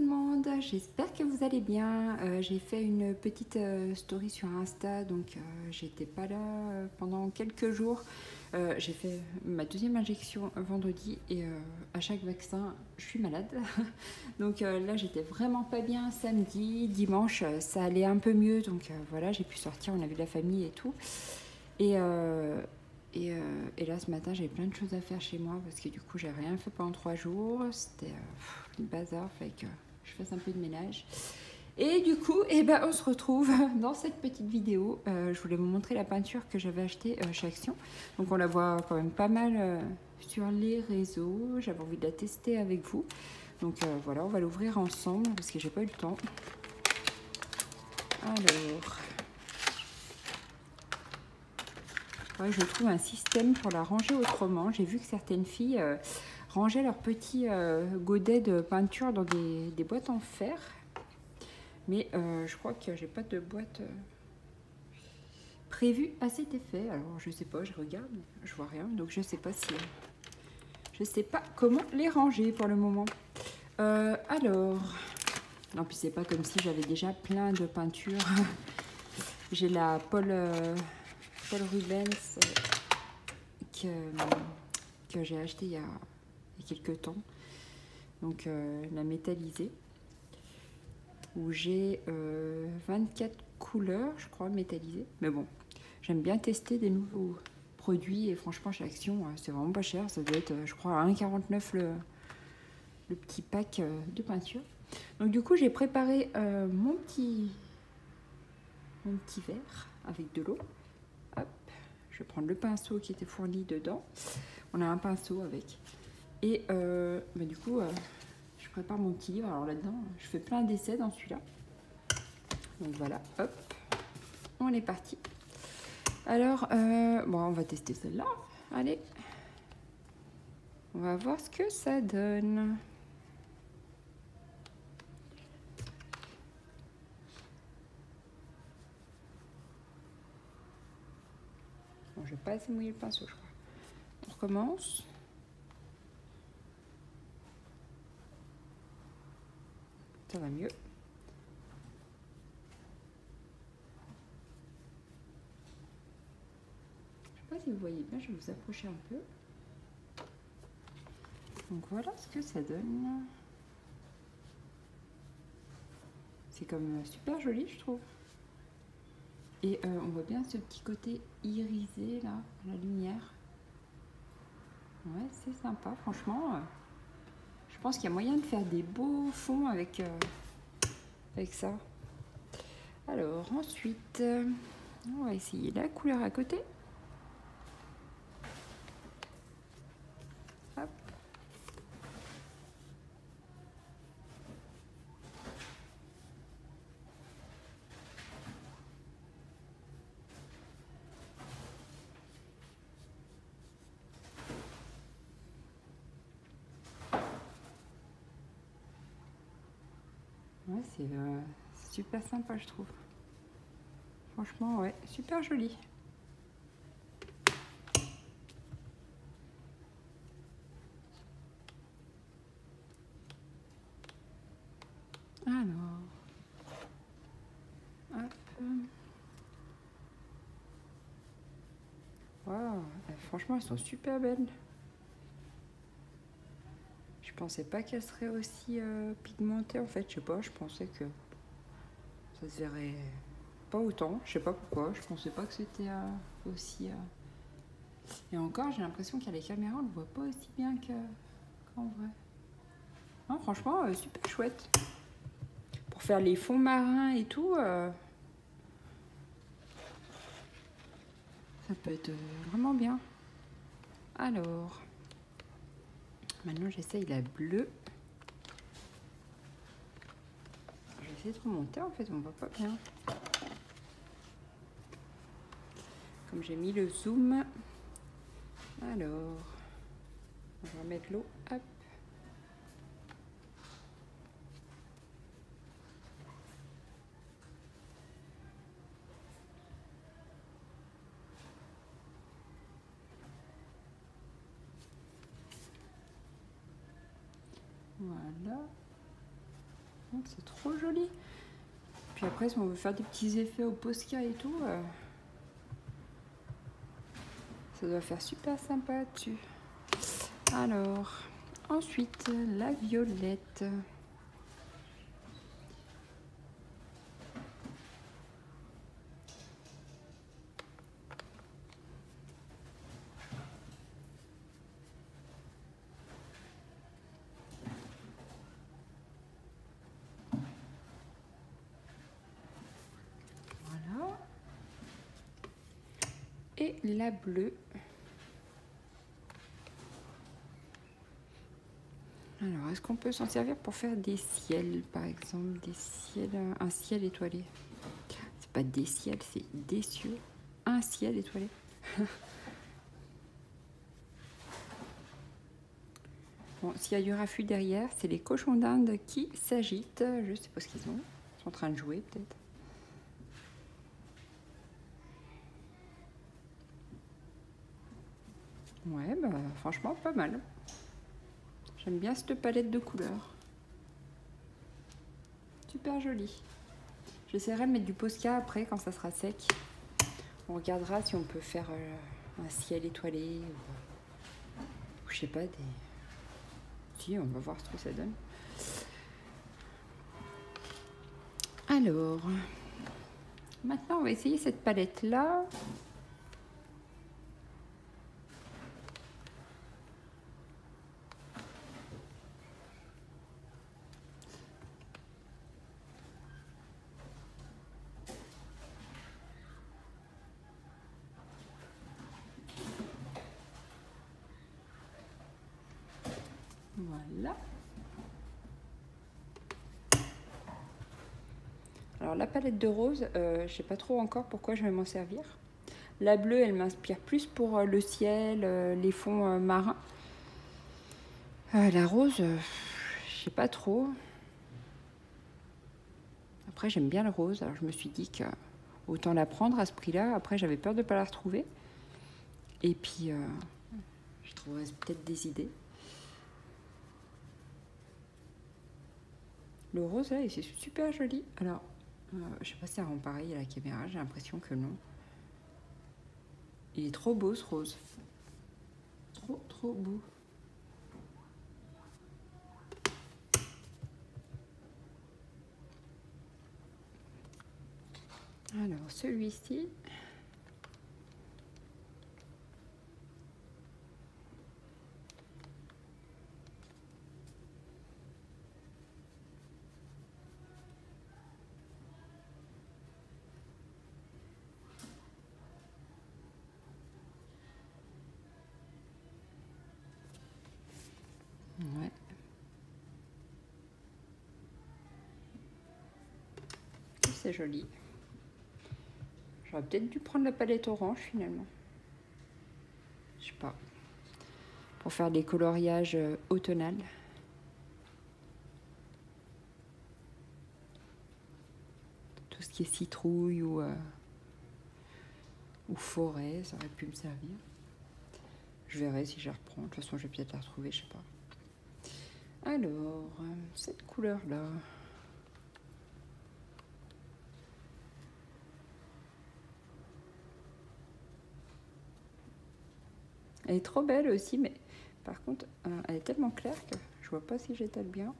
tout le monde, j'espère que vous allez bien. J'ai fait une petite story sur Insta, donc j'étais pas là pendant quelques jours. J'ai fait ma deuxième injection vendredi et à chaque vaccin, je suis malade. Donc là, j'étais vraiment pas bien samedi, dimanche, ça allait un peu mieux. Donc voilà, j'ai pu sortir, on a vu la famille et tout. Et là, ce matin, j'avais plein de choses à faire chez moi parce que du coup, j'ai rien fait pendant 3 jours. C'était le bazar, fait que je fasse un peu de ménage. Et du coup, on se retrouve dans cette petite vidéo. Je voulais vous montrer la peinture que j'avais achetée chez Action. Donc, on la voit quand même pas mal sur les réseaux. J'avais envie de la tester avec vous. Donc, voilà, on va l'ouvrir ensemble parce que j'ai pas eu le temps. Alors... Ouais, je trouve un système pour la ranger autrement. J'ai vu que certaines filles rangeaient leurs petits godets de peinture dans des boîtes en fer. Mais je crois que j'ai pas de boîte prévue à cet effet. Alors je sais pas, je regarde, je vois rien. Donc je sais pas si... Je sais pas comment les ranger pour le moment. Alors... Non, puis c'est pas comme si j'avais déjà plein de peintures. J'ai la Paul Rubens que j'ai acheté il y a quelques temps. Donc la métallisée. Où j'ai 24 couleurs, je crois, métallisées. Mais bon, j'aime bien tester des nouveaux produits. Et franchement, chez Action, c'est vraiment pas cher. Ça doit être, je crois, à 1,49 le petit pack de peinture. Donc du coup, j'ai préparé mon petit verre avec de l'eau. Hop, je vais prendre le pinceau qui était fourni dedans. On a un pinceau avec. Et du coup, je prépare mon petit livre. Alors là-dedans, je fais plein d'essais dans celui-là. Donc voilà, hop, on est parti. Alors, bon, on va tester celle-là. Allez, on va voir ce que ça donne. Bon, je vais pas assez mouiller le pinceau, je crois. On recommence. Ça va mieux. Je sais pas si vous voyez bien, je vais vous approcher un peu. Donc voilà ce que ça donne. C'est comme super joli, je trouve. Et on voit bien ce petit côté irisé là, la lumière. Ouais, c'est sympa, franchement. Je pense qu'il y a moyen de faire des beaux fonds avec ça. Alors ensuite, on va essayer la couleur à côté. Hop. Ouais, c'est super sympa, je trouve. Franchement, ouais, super joli. Alors, hop. Wow, franchement, elles sont super belles. Je pensais pas qu'elles seraient aussi pigmentées, en fait. Je sais pas, je pensais que ça se verrait pas autant. Je sais pas pourquoi. Je pensais pas que c'était aussi... Et encore, j'ai l'impression qu'à la caméra, on le voit pas aussi bien qu'en vrai. Non, franchement, super chouette. Pour faire les fonds marins et tout, ça peut être vraiment bien. Alors, maintenant j'essaye la bleue. Je vais essayer de remonter, en fait, on voit pas bien. Comme j'ai mis le zoom. Alors, on va mettre l'eau, hop. Voilà. C'est trop joli. Puis après, si on veut faire des petits effets au Posca et tout, ça doit faire super sympa dessus. Alors, ensuite, la violette. Voilà. Et la bleue. Alors, est-ce qu'on peut s'en servir pour faire des ciels, par exemple, des ciels, un ciel étoilé? C'est pas des ciels, c'est des cieux. Un ciel étoilé. Bon, s'il y a du raffut derrière, c'est les cochons d'Inde qui s'agitent. Je sais pas ce qu'ils ont. Ils sont en train de jouer, peut-être. Ouais, bah, franchement, pas mal. J'aime bien cette palette de couleurs. Super jolie. J'essaierai de mettre du Posca après quand ça sera sec. On regardera si on peut faire un ciel étoilé ou je sais pas, des... Si, on va voir ce que ça donne. Alors, maintenant on va essayer cette palette là. Voilà. Alors la palette de rose, je sais pas trop encore pourquoi je vais m'en servir. La bleue, elle m'inspire plus pour le ciel, les fonds marins. La rose, je sais pas trop. Après, j'aime bien le rose, alors je me suis dit que autant la prendre à ce prix-là. Après, j'avais peur de ne pas la retrouver. Et puis, je trouverais peut-être des idées. Le rose, là, c'est super joli. Alors, je sais pas si ça rend pareil à la caméra, j'ai l'impression que non. Il est trop beau, ce rose. Trop beau. Alors, celui-ci... Ouais. C'est joli. J'aurais peut-être dû prendre la palette orange finalement. Je sais pas. Pour faire des coloriages automnales. Tout ce qui est citrouille ou forêt, ça aurait pu me servir. Je verrai si je la reprends. De toute façon, je vais peut-être la retrouver, je sais pas. Alors, cette couleur-là. Elle est trop belle aussi, mais par contre, elle est tellement claire que je vois pas si j'étale bien.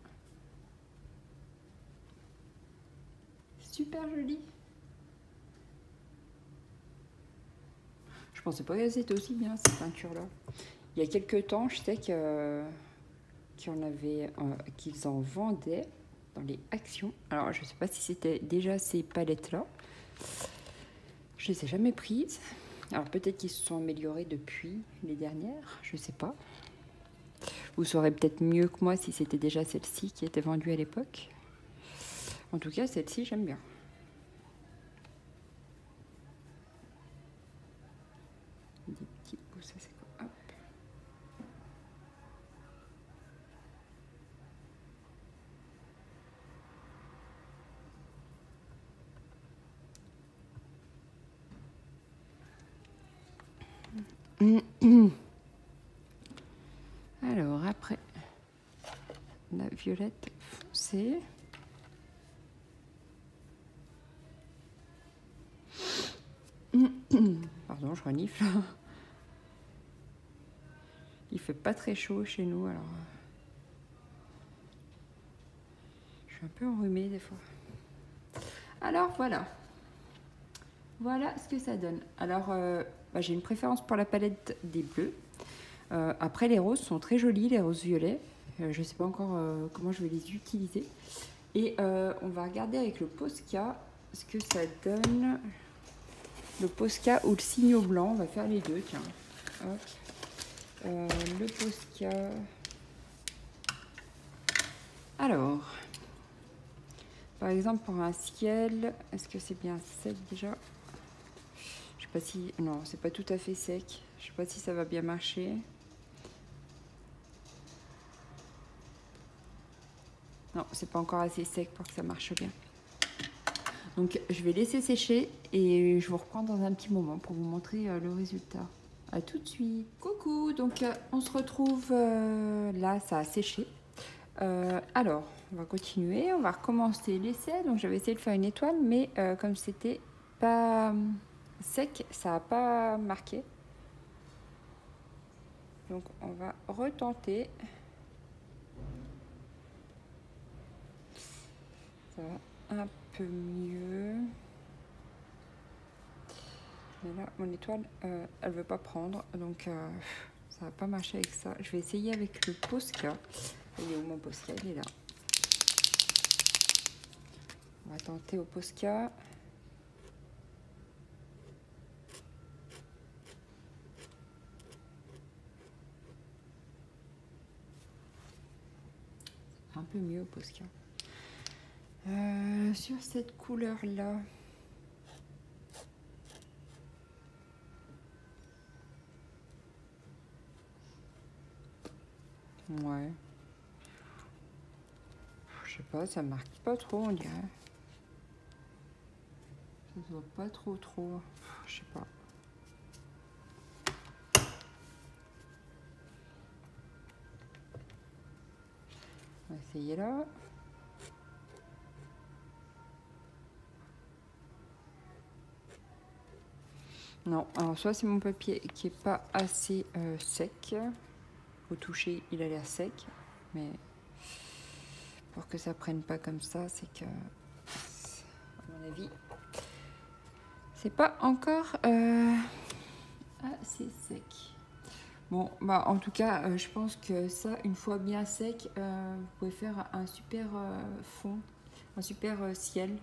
Super jolie. Je pensais pas qu'elle était aussi bien, cette peinture-là. Il y a quelques temps, je sais qu'ils en vendaient dans les actions. Alors, je sais pas si c'était déjà ces palettes-là. Je les ai jamais prises. Alors, peut-être qu'ils se sont améliorés depuis les dernières, je sais pas. Vous saurez peut-être mieux que moi si c'était déjà celle-ci qui était vendue à l'époque. En tout cas, celle-ci, j'aime bien. Des petits bouts, ça c'est quoi? Hop. Alors après, la violette foncée. Pardon, je renifle. Il fait pas très chaud chez nous, alors je suis un peu enrhumée des fois. Alors voilà. Voilà ce que ça donne. Alors j'ai une préférence pour la palette des bleus. Après les roses sont très jolies, les roses violets. Je ne sais pas encore comment je vais les utiliser. Et on va regarder avec le Posca ce que ça donne. Le Posca ou le Signo blanc, on va faire les deux, tiens. Hop. Le Posca. Alors, par exemple pour un ciel, est-ce que c'est bien sec déjà? Je sais pas si... Non, c'est pas tout à fait sec. Je sais pas si ça va bien marcher. Non, c'est pas encore assez sec pour que ça marche bien. Donc je vais laisser sécher et je vous reprends dans un petit moment pour vous montrer le résultat. A tout de suite. Coucou, donc on se retrouve là, ça a séché. Alors, on va continuer, on va recommencer l'essai. Donc j'avais essayé de faire une étoile, mais comme c'était pas sec, ça n'a pas marqué. Donc on va retenter. Ça va un peu mieux. Mais là, mon étoile, elle veut pas prendre, donc ça va pas marcher avec ça. Je vais essayer avec le Posca. Il est où mon Posca? Il est là. On va tenter au Posca. Un peu mieux au Posca. Sur cette couleur-là. Ouais. Je sais pas, ça marque pas trop, on dirait. Ça se voit pas trop. Je sais pas. On va essayer là. Non, alors soit c'est mon papier qui est pas assez sec. Au toucher, il a l'air sec, mais pour que ça prenne pas comme ça, c'est que, à mon avis, c'est pas encore assez sec. Bon, bah en tout cas, je pense que ça, une fois bien sec, vous pouvez faire un super fond, un super ciel.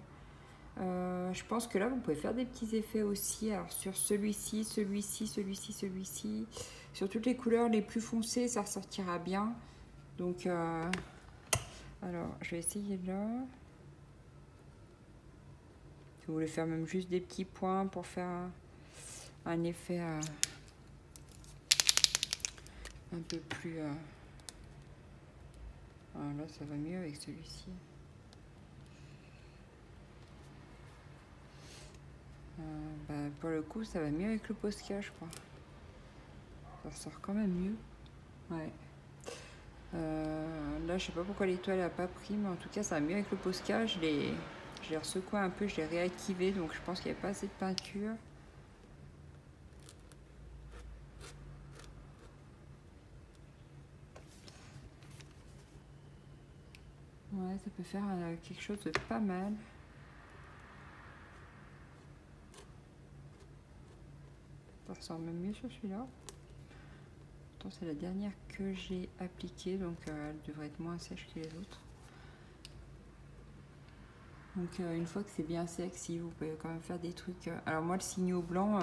Je pense que là, vous pouvez faire des petits effets aussi. Alors sur celui-ci, celui-ci. Sur toutes les couleurs les plus foncées, ça ressortira bien. Donc, alors, je vais essayer là. Si vous voulez faire même juste des petits points pour faire un effet un peu plus... Ah, là, ça va mieux avec celui-ci. Bah, pour le coup, ça va mieux avec le Posca, je crois. Ça ressort quand même mieux. Ouais. Là, je sais pas pourquoi l'étoile n'a pas pris, mais en tout cas, ça va mieux avec le Posca. Je l'ai ressecoué un peu, je l'ai réactivé, donc je pense qu'il n'y avait pas assez de peinture. Ouais, ça peut faire quelque chose de pas mal. Ça ressort même mieux sur celui-là. Pourtant, c'est la dernière que j'ai appliquée, donc elle devrait être moins sèche que les autres. Donc une fois que c'est bien sec, si vous pouvez quand même faire des trucs. Alors moi, le Signo blanc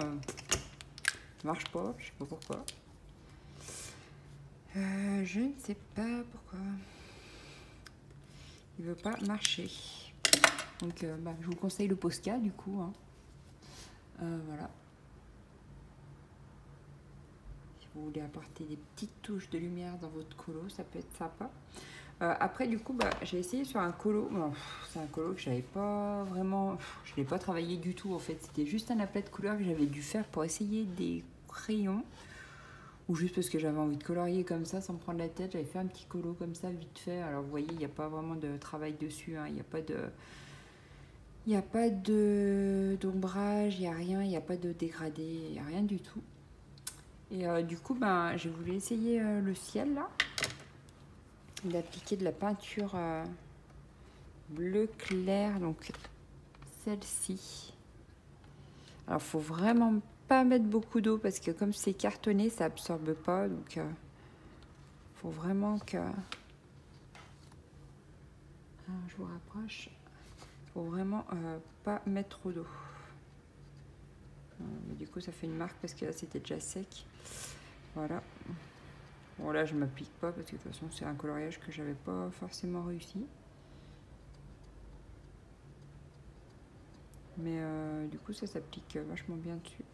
marche pas, je sais pas pourquoi. Je ne sais pas pourquoi. Il veut pas marcher. Donc je vous conseille le Posca du coup. Hein. Voilà. Si vous voulez apporter des petites touches de lumière dans votre colo, ça peut être sympa. Après du coup j'ai essayé sur un colo. Bon, c'est un colo que j'avais pas vraiment. Je l'ai pas travaillé du tout en fait. C'était juste un aplat de couleurs que j'avais dû faire pour essayer des crayons. Ou juste parce que j'avais envie de colorier comme ça sans me prendre la tête. J'avais fait un petit colo comme ça vite fait. Alors vous voyez, il n'y a pas vraiment de travail dessus. Hein. Il n'y a pas de... Il n'y a pas d'ombrage, il n'y a rien, il n'y a pas de dégradé, il n'y a rien du tout. Et du coup, ben, j'ai voulu essayer le ciel là, d'appliquer de la peinture bleu clair, donc celle-ci. Alors, faut vraiment pas mettre beaucoup d'eau parce que comme c'est cartonné, ça absorbe pas, donc faut vraiment que... Alors, je vous rapproche. Faut vraiment pas mettre trop d'eau. Mais du coup, ça fait une marque parce que là, c'était déjà sec. Voilà. Bon, là, je m'applique pas parce que de toute façon, c'est un coloriage que j'avais pas forcément réussi. Mais du coup, ça s'applique vachement bien dessus.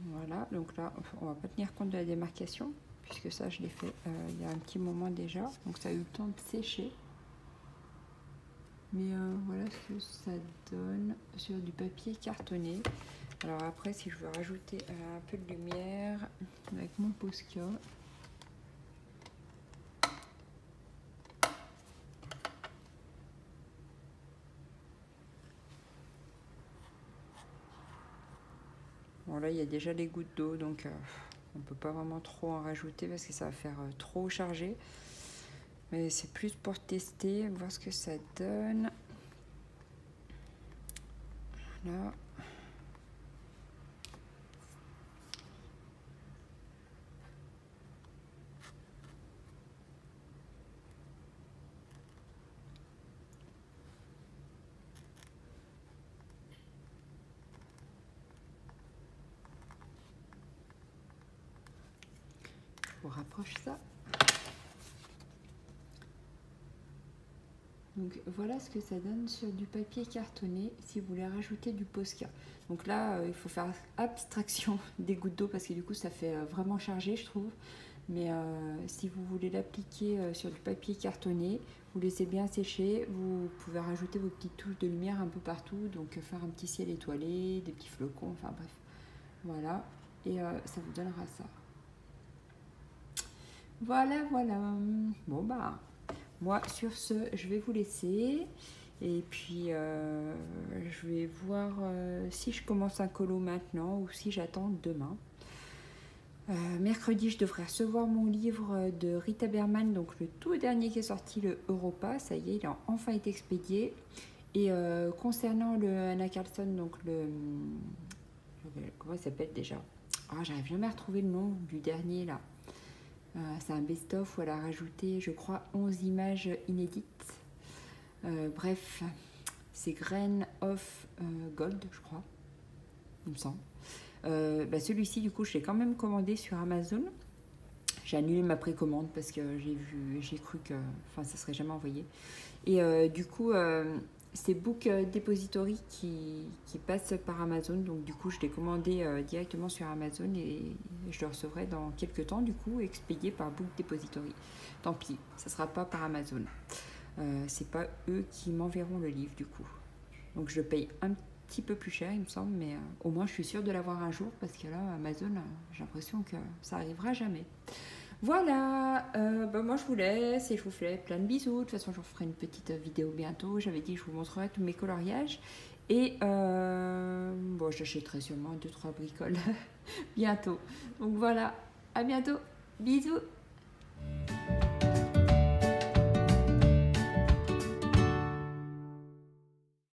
Voilà, donc là, on va pas tenir compte de la démarcation, puisque ça, je l'ai fait il y a un petit moment déjà, donc ça a eu le temps de sécher. Mais voilà ce que ça donne sur du papier cartonné. Alors après, si je veux rajouter un peu de lumière avec mon Posca, bon là, il y a déjà les gouttes d'eau, donc on peut pas vraiment trop en rajouter parce que ça va faire trop chargé. Mais c'est plus pour tester, voir ce que ça donne. Voilà. Je vous rapproche ça. Donc voilà ce que ça donne sur du papier cartonné si vous voulez rajouter du Posca. Donc là, il faut faire abstraction des gouttes d'eau parce que du coup ça fait vraiment chargé, je trouve. Mais si vous voulez l'appliquer sur du papier cartonné, vous laissez bien sécher, vous pouvez rajouter vos petites touches de lumière un peu partout, donc faire un petit ciel étoilé, des petits flocons, enfin bref. Voilà, et ça vous donnera ça. Voilà, voilà. Bon bah... Moi, sur ce, je vais vous laisser. Et puis, je vais voir si je commence un colo maintenant ou si j'attends demain. Mercredi, je devrais recevoir mon livre de Rita Berman, donc le tout dernier qui est sorti, le Europa. Ça y est, il a enfin été expédié. Et concernant le Anna Carlson, donc comment il s'appelle déjà? Ah, j'arrive jamais à retrouver le nom du dernier là. C'est un best-of où elle a rajouté, je crois, 11 images inédites. Bref, c'est Grain of Gold, je crois, il me semble. Celui-ci, du coup, je l'ai quand même commandé sur Amazon. J'ai annulé ma précommande parce que j'ai cru que ça serait jamais envoyé. Et du coup, c'est Book Depository qui passe par Amazon. Donc du coup, je l'ai commandé directement sur Amazon et je le recevrai dans quelques temps, du coup, expédié par Book Depository. Tant pis, ça sera pas par Amazon. C'est pas eux qui m'enverront le livre, du coup. Donc je paye un petit peu plus cher, il me semble, mais au moins je suis sûre de l'avoir un jour parce que là, Amazon, j'ai l'impression que ça arrivera jamais. Voilà, moi je vous laisse et je vous fais plein de bisous. De toute façon, je vous ferai une petite vidéo bientôt. J'avais dit que je vous montrerai tous mes coloriages. Et j'achèterai sûrement 2-3 bricoles bientôt. Donc voilà, à bientôt. Bisous.